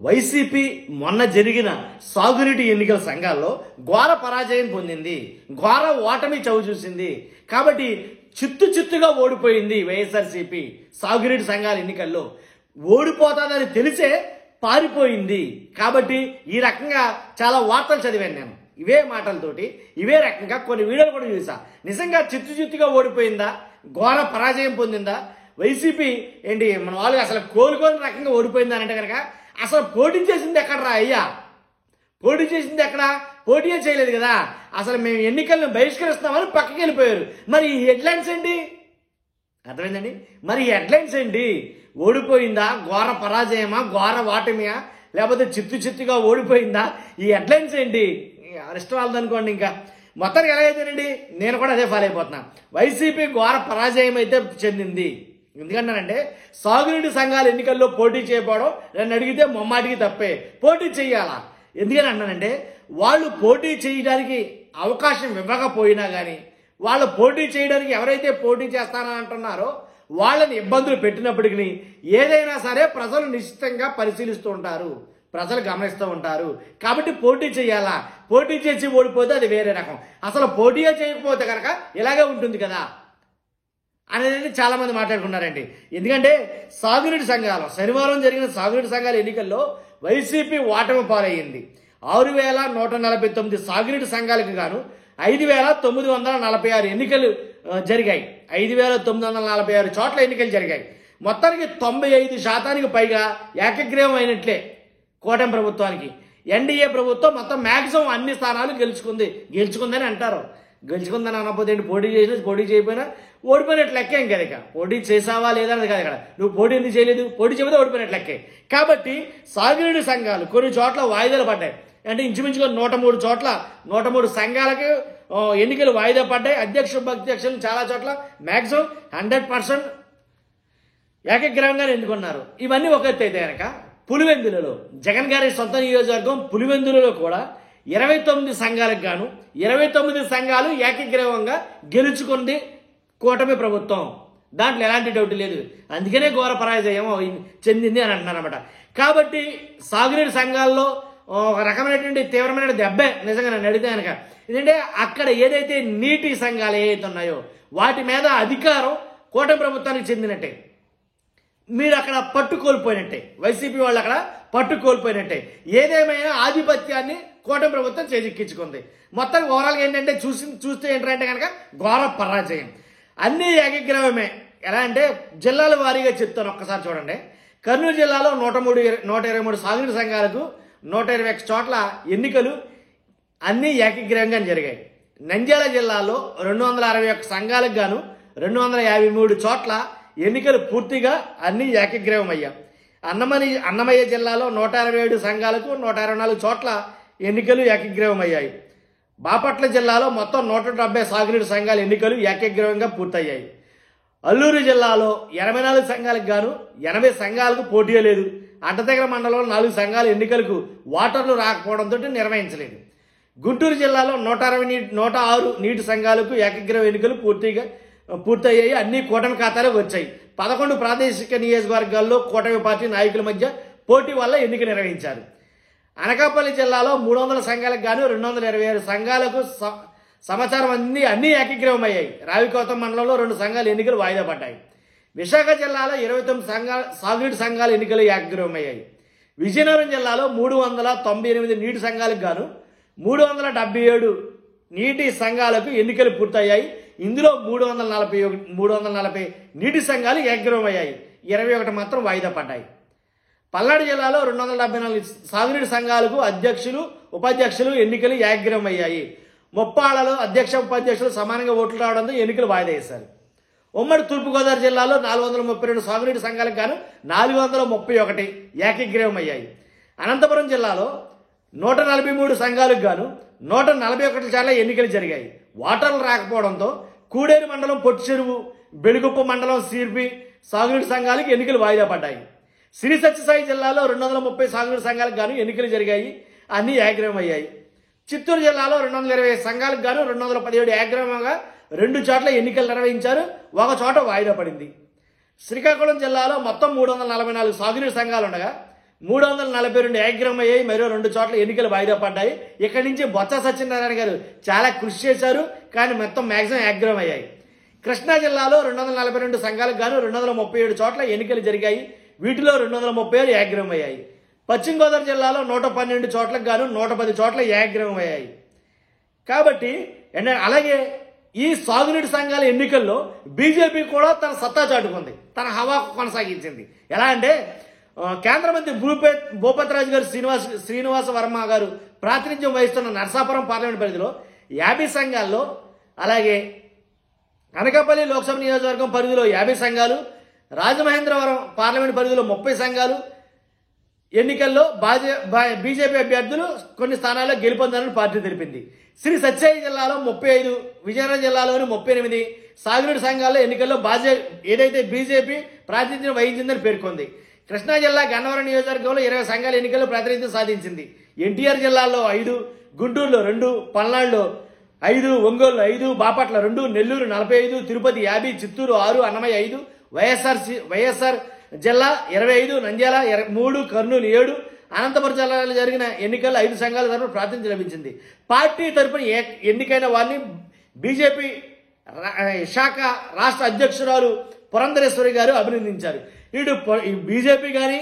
YCP మొన్న జరిగిన సాగునీటి ఎన్నికల సంఘాల్లో ఘోర పరాజయం పొందింది, ఘోర ఓటమి చవి చూసింది. కాబట్టి చిత్తుగా ఓడిపోయింది వైఎస్ఆర్సీపీ సాగునీటి సంఘాల ఎన్నికల్లో. ఓడిపోతాదని తెలిసే పారిపోయింది. కాబట్టి ఈ రకంగా చాలా వార్తలు చదివాను నేను. ఇవే మాటలతోటి ఇవే రకంగా కొన్ని వీడియోలు కూడా చూసా. నిజంగా చిత్తుగా ఓడిపోయిందా, ఘోర పరాజయం పొందిందా వైసీపీ? ఏంటి మన వాళ్ళు అసలు కోలుకోని రకంగా ఓడిపోయిందా అంటే కనుక అసలు పోటీ చేసింది ఎక్కడరా అయ్యా? పోటీ చేసింది ఎక్కడ? పోటీయే చేయలేదు కదా. అసలు మేము ఎన్నికలను బహిష్కరిస్తామని పక్కకి వెళ్ళిపోయారు. మరి ఈ హెడ్లైన్స్ ఏంటి? అర్థమైందండి? మరి ఈ హెడ్లైన్స్ ఏంటి? ఓడిపోయిందా, ఘోర పరాజయమా, ఘోర ఓటమియా, లేకపోతే చిత్తుగా ఓడిపోయిందా? ఈ హెడ్లైన్స్ ఏంటి? అరెస్ట్ వాళ్ళదనుకోండి. ఇంకా మొత్తానికి ఎలాగైతేనండి నేను కూడా అదే ఫాలో అయిపోతున్నా. వైసీపీ ఘోర పరాజయం అయితే చెందింది. ఎందుకంటానంటే సాగునీటి సంఘాల ఎన్నికల్లో పోటీ చేయకపోవడం నన్ను అడిగితే మొమ్మాటికి తప్పే. పోటీ చేయాలా? ఎందుకని అన్నానంటే వాళ్ళు పోటీ చేయడానికి అవకాశం ఇవ్వకపోయినా కానీ వాళ్ళు పోటీ చేయడానికి ఎవరైతే పోటీ చేస్తానని అంటున్నారో వాళ్ళని ఇబ్బందులు పెట్టినప్పటికీ ఏదైనా సరే ప్రజలు నిశ్చితంగా పరిశీలిస్తూ ఉంటారు, ప్రజలు గమనిస్తూ ఉంటారు. కాబట్టి పోటీ చేయాలా? పోటీ చేసి ఓడిపోతే అది వేరే రకం. అసలు పోటీయే చేయకపోతే కనుక ఇలాగే ఉంటుంది కదా అనేది చాలా మంది మాట్లాడుకున్నారండి. ఎందుకంటే సాగునీటి సంఘాలు శనివారం జరిగిన సాగునీటి సంఘాల ఎన్నికల్లో వైసీపీ ఓటమి పాలయ్యింది. 6,149 సాగునీటి సంఘాలకు గాను 5,946 ఎన్నికలు జరిగాయి. 5,946 చోట్ల ఎన్నికలు జరిగాయి. మొత్తానికి 95% పైగా ఏకగ్రీవం అయినట్లే కూటమి ప్రభుత్వానికి. ఎన్డీఏ ప్రభుత్వం మొత్తం మ్యాక్సిమం అన్ని స్థానాలు గెలుచుకుందని అంటారు. గెలుచుకుందని అనకపోతే ఏంటి? పోటీ చేసినా పోటీ చేయకపోయినా ఓడిపోయినట్లు లెక్కేం కదా. ఇక పోటీ చేసావా లేదా అనేది కాదు. ఇక్కడ నువ్వు పోటీ ఎందుకు చేయలేదు, పోటీ చేయకపోతే ఓడిపోయినట్లు లెక్కే. కాబట్టి సాగునీటి సంఘాలు కొన్ని చోట్ల వాయిదాలు పడ్డాయి. అంటే ఇంచుమించుగా 103 చోట్ల 103 సంఘాలకు ఎన్నికలు వాయిదా పడ్డాయి. అధ్యక్షులు చాలా చోట్ల మ్యాక్సిమం 100% ఏకగ్రీవంగానే ఎన్నుకున్నారు. ఇవన్నీ ఒక ఎత్తు అయితే కనుక పులివెందులలో జగన్ గారి సొంత నియోజకవర్గం పులివెందులలో కూడా 29 సంఘాలకు గాను 29 సంఘాలు ఏకగ్రీవంగా గెలుచుకుంది కూటమి ప్రభుత్వం. దాంట్లో ఎలాంటి డౌట్ లేదు. అందుకనే ఘోర పరాజయం చెందింది అని అంటున్నారు అనమాట. కాబట్టి సాగునీటి సంఘాల్లో ఒక రకమైనటువంటి తీవ్రమైన దెబ్బే నిజంగా నన్ను అడిగితే కనుక. ఎందుకంటే అక్కడ ఏదైతే నీటి సంఘాలు ఏవైతే ఉన్నాయో వాటి మీద అధికారం కూటమి ప్రభుత్వానికి చెందినట్టే. మీరు అక్కడ పట్టు కోల్పోయినట్టే, వైసీపీ వాళ్ళు అక్కడ పట్టు కోల్పోయినట్టే. ఏదేమైనా ఆధిపత్యాన్ని కూటమి ప్రభుత్వం చేజిక్కించుకుంది. మొత్తం ఓవరాల్గా ఏంటంటే చూస్తే ఏంటంటే కనుక ఘోర పరాజయం. అన్ని ఏకగ్రీవమే. ఎలా అంటే జిల్లాల వారీగా చెప్తాను, ఒక్కసారి చూడండి. కర్నూలు జిల్లాలో 123 సాగునీటి సంఘాలకు 121 చోట్ల ఎన్నికలు అన్ని ఏకగ్రీవంగా జరిగాయి. నంద్యాల జిల్లాలో 261 సంఘాలకు గాను 253 చోట్ల ఎన్నికలు పూర్తిగా అన్ని ఏకగ్రీవం అయ్యాయి. అన్నమయ్య జిల్లాలో 167 సంఘాలకు 124 చోట్ల ఎన్నికలు ఏకగ్రీవం అయ్యాయి. బాపట్ల జిల్లాలో మొత్తం 170 సాగునీటి సంఘాల ఎన్నికలు ఏకగ్రీవంగా పూర్తయ్యాయి. అల్లూరు జిల్లాలో 84 సంఘాలకు గాను 80 సంఘాలకు పోటీ లేదు. అడ్డతెగర మండలంలో 4 సంఘాల ఎన్నికలకు ఓటర్లు రాకపోవడంతో నిర్వహించలేదు. గుంటూరు జిల్లాలో 106 నీటి సంఘాలకు ఏకగ్రీవ ఎన్నికలు పూర్తయ్యాయి. అన్ని కూటమి ఖాతాలకు వచ్చాయి. 11 ప్రాదేశిక నియోజకవర్గాల్లో కూటమి పార్టీ నాయకుల మధ్య పోటీ వల్ల ఎన్నిక నిర్వహించారు. అనకాపల్లి జిల్లాలో 300 సంఘాలకు గాను 226 సంఘాలకు సమాచారం అన్ని ఏకగ్రీవం అయ్యాయి. రావికోతం మండలంలో 2 సంఘాల ఎన్నికలు వాయిదా పడ్డాయి. విశాఖ జిల్లాలో 29 సాగునీటి సంఘాల ఎన్నికలు ఏకగ్రీవం అయ్యాయి. విజయనగరం జిల్లాలో 398 నీటి సంఘాలకు గాను 377 నీటి సంఘాలకు ఎన్నికలు పూర్తయ్యాయి. ఇందులో 340 నీటి సంఘాలు ఏకగ్రీవం అయ్యాయి. 21 మాత్రం వాయిదా పడ్డాయి. పల్నాడు జిల్లాలో 274 సాగునీటి సంఘాలకు అధ్యక్షులు ఉపాధ్యక్షులు ఎన్నికలు ఏకగ్రీవం అయ్యాయి. ముప్పాళ్లలో అధ్యక్ష ఉపాధ్యక్షులు సమానంగా ఓట్లు రావడంతో ఎన్నికలు వాయిదా వేశారు. ఉమ్మడి తూర్పుగోదావరి జిల్లాలో 432 సాగునీటి సంఘాలకు గాను 431 ఏకగ్రీవం అయ్యాయి. అనంతపురం జిల్లాలో 143 సంఘాలకు గాను 141 చోట్ల ఎన్నికలు జరిగాయి. ఓటర్లు రాకపోవడంతో కూడేరు మండలం పొట్టిచెరువు, బెలుగుప్ప మండలం సిర్పి సాగునీటి సంఘాలకు ఎన్నికలు వాయిదా పడ్డాయి. శ్రీ సత్యసాయి జిల్లాలో 230 సాగునీటి సంఘాలకు గాను ఎన్నికలు జరిగాయి. అన్ని ఏకగ్రీవం అయ్యాయి. చిత్తూరు జిల్లాలో 220 సంఘాలకు గాను 217 ఏకగ్రీవంగా 2 చోట్ల ఎన్నికలు నిర్వహించారు. 1 చోట వాయిదా పడింది. శ్రీకాకుళం జిల్లాలో మొత్తం 344 సాగునీటి సంఘాలు ఉండగా 342 ఏకగ్రీవం అయ్యాయి. మరో 2 చోట్ల ఎన్నికలు వాయిదా పడ్డాయి. ఇక్కడి నుంచి బొత్స సత్యనారాయణ గారు చాలా కృషి చేశారు, కానీ మొత్తం మ్యాక్సిమం ఏకగ్రీవం అయ్యాయి. కృష్ణా జిల్లాలో 242 సంఘాలకు గాను 237 చోట్ల ఎన్నికలు జరిగాయి. వీటిలో 236 ఏకగ్రీవం అయ్యాయి. పశ్చిమ గోదావరి జిల్లాలో 112 చోట్లకు గాను 110 చోట్ల ఏకగ్రీవం అయ్యాయి. కాబట్టి అలాగే ఈ సాగునీటి సంఘాల ఎన్నికల్లో బీజేపీ కూడా తన సత్తా చాటుకుంది, తన హవా కొనసాగించింది. ఎలా అంటే కేంద్ర మంత్రి భూపతిరాజు గారు శ్రీనివాస వర్మ గారు ప్రాతినిధ్యం వహిస్తున్న నరసాపురం పార్లమెంట్ పరిధిలో 50 సంఘాల్లో, అలాగే అనకాపల్లి లోక్సభ నియోజకవర్గం పరిధిలో 50 సంఘాలు, రాజమహేంద్రవరం పార్లమెంట్ పరిధిలో 30 సంఘాలు ఎన్నికల్లో బీజేపీ అభ్యర్థులు కొన్ని స్థానాల్లో గెలుపొందారని పార్టీ తెలిపింది. శ్రీ సత్యసాయి జిల్లాలో 35, విజయనగరం జిల్లాలోని 38 సాగునీటి సంఘాల్లో ఎన్నికల్లో ఏదైతే బీజేపీ ప్రాతినిధ్యం వహించిందని పేర్కొంది. కృష్ణా జిల్లా గన్నవరం నియోజకవర్గంలో 20 సంఘాల ఎన్నికల్లో ప్రాతినిధ్యం సాధించింది. ఎన్టీఆర్ జిల్లాలో 5, గుంటూరులో 2, పల్నాడులో 5, ఒంగోలు 5, బాపట్ల 2, నెల్లూరు 45, తిరుపతి 50, చిత్తూరు 6, అన్నమయ్య 5, వైఎస్ఆర్ జిల్లా 25, నంద్యాల 3, కర్నూలు 7, అనంతపురం జిల్లాలో జరిగిన ఎన్నికల్లో 5 సంఘాల తరఫున ప్రాతినిధ్యం లభించింది. పార్టీ తరఫున ఎన్నికైన వారిని బీజేపీ శాఖ రాష్ట్ర అధ్యక్షురాలు పురంధరేశ్వరి గారు అభినందించారు. ఇటు బీజేపీ కానీ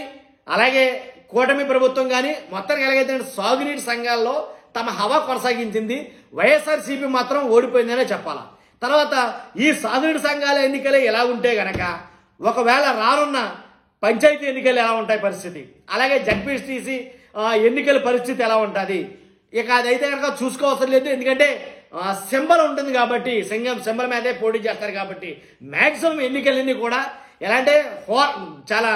అలాగే కూటమి ప్రభుత్వం కానీ మొత్తానికి ఎలాగైతే సాగునీటి సంఘాల్లో తమ హవా కొనసాగించింది. వైఎస్ఆర్సీపీ మాత్రం ఓడిపోయిందనే చెప్పాలా. తర్వాత ఈ సాగునీటి సంఘాల ఎన్నికలే ఎలా ఉంటే గనక ఒకవేళ రానున్న పంచాయతీ ఎన్నికలు ఎలా ఉంటాయి పరిస్థితి, అలాగే జడ్పీటీసీ ఎన్నికల పరిస్థితి ఎలా ఉంటుంది, ఇక అదైతే కనుక చూసుకోవసరం లేదు. ఎందుకంటే సింబల్ ఉంటుంది కాబట్టి, సింబల్ మీదే పోటీ చేస్తారు కాబట్టి మ్యాక్సిమం ఎన్నికలన్నీ కూడా ఎలా అంటే చాలా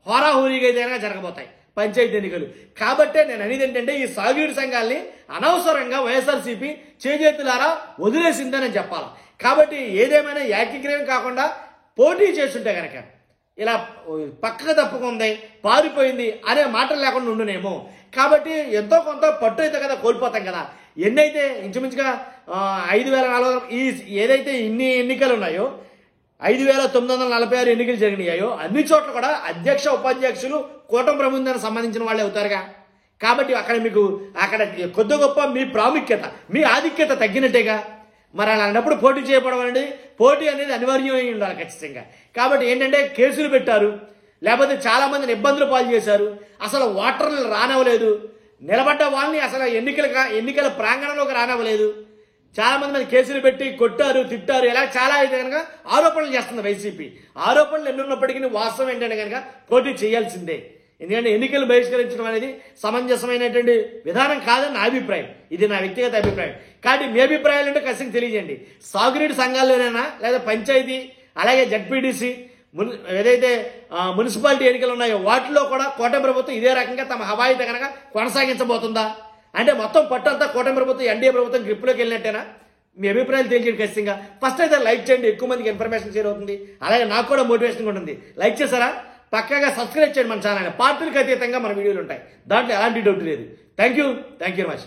హోరాహోరీగా అయితే కనుక జరగబోతాయి పంచాయతీ ఎన్నికలు. కాబట్టే నేను అనేది ఏంటంటే ఈ సాగునీటి సంఘాలని అనవసరంగా వైఎస్ఆర్సీపీ చేజేతులారా వదిలేసిందని చెప్పాలి. కాబట్టి ఏదేమైనా ఏకీగ్రీవం కాకుండా పోటీ చేస్తుంటే కనుక ఇలా పక్కకు తప్పుకుంది, పారిపోయింది అనే మాటలు లేకుండా ఉండునేమో. కాబట్టి ఎంతో కొంత పట్టు అయితే కదా కోల్పోతాం కదా. ఎన్నైతే ఇంచుమించుగా 5,400 ఏదైతే ఇన్ని ఎన్నికలు ఉన్నాయో 5,946 ఎన్నికలు జరిగినాయో అన్ని చోట్ల కూడా అధ్యక్ష ఉపాధ్యక్షులు కూటమి ప్రభుత్వానికి సంబంధించిన వాళ్ళే అవుతారుగా. కాబట్టి అక్కడ కొద్ది గొప్ప మీ ప్రాముఖ్యత, మీ ఆధిక్యత తగ్గినట్టేగా. మరి అలాంటప్పుడు పోటీ చేయడం అనేది పోటీ అనేది అనివార్యమై ఉండాలి ఖచ్చితంగా. కాబట్టి ఏంటంటే కేసులు పెట్టారు, లేకపోతే చాలా మందిని ఇబ్బందులు పాలు చేశారు, అసలు ఓటర్లు రానివ్వలేదు, నిలబడ్డ వాళ్ళని అసలు ఎన్నికల ప్రాంగణంలోకి రానివ్వలేదు, చాలా మంది మీద కేసులు పెట్టి కొట్టారు, తిట్టారు, ఇలా చాలా అయితే కనుక ఆరోపణలు చేస్తుంది వైసీపీ. ఆరోపణలు ఎన్నున్నప్పటికీ వాస్తవం ఏంటంటే కనుక పోటీ చేయాల్సిందే. ఎందుకంటే ఎన్నికలు బహిష్కరించడం అనేది సమంజసమైనటువంటి విధానం కాదని నా అభిప్రాయం. ఇది నా వ్యక్తిగత అభిప్రాయం. కాబట్టి మీ అభిప్రాయాలు అంటే ఖచ్చితంగా తెలియజేయండి. సాగునీటి సంఘాల్లోనైనా లేదా పంచాయతీ అలాగే జడ్పీటీసీ ఏదైతే మున్సిపాలిటీ ఎన్నికలు ఉన్నాయో వాటిలో కూడా కూటమి ప్రభుత్వం ఇదే రకంగా తమ హవాయిత కనుక కొనసాగించబోతుందా అంటే మొత్తం పట్టంతా కూటమి ప్రభుత్వం ఎన్డీఏ ప్రభుత్వం గ్రిప్లోకి వెళ్ళినట్టేనా? మీ అభిప్రాయాలు తెలియజేయండి ఖచ్చితంగా. ఫస్ట్ అయితే లైక్ చేయండి, ఎక్కువ మందికి ఇన్ఫర్మేషన్ షేర్ అవుతుంది, అలాగే నాకు కూడా మోటివేషన్ ఉంటుంది. లైక్ చేశారా? పక్కాగా సబ్స్క్రైబ్ చేయండి మన ఛానల్. పార్టీలకు అతీతంగా మన వీడియోలు ఉంటాయి, దాంట్లో ఎలాంటి డౌట్ లేదు. Thank you very much.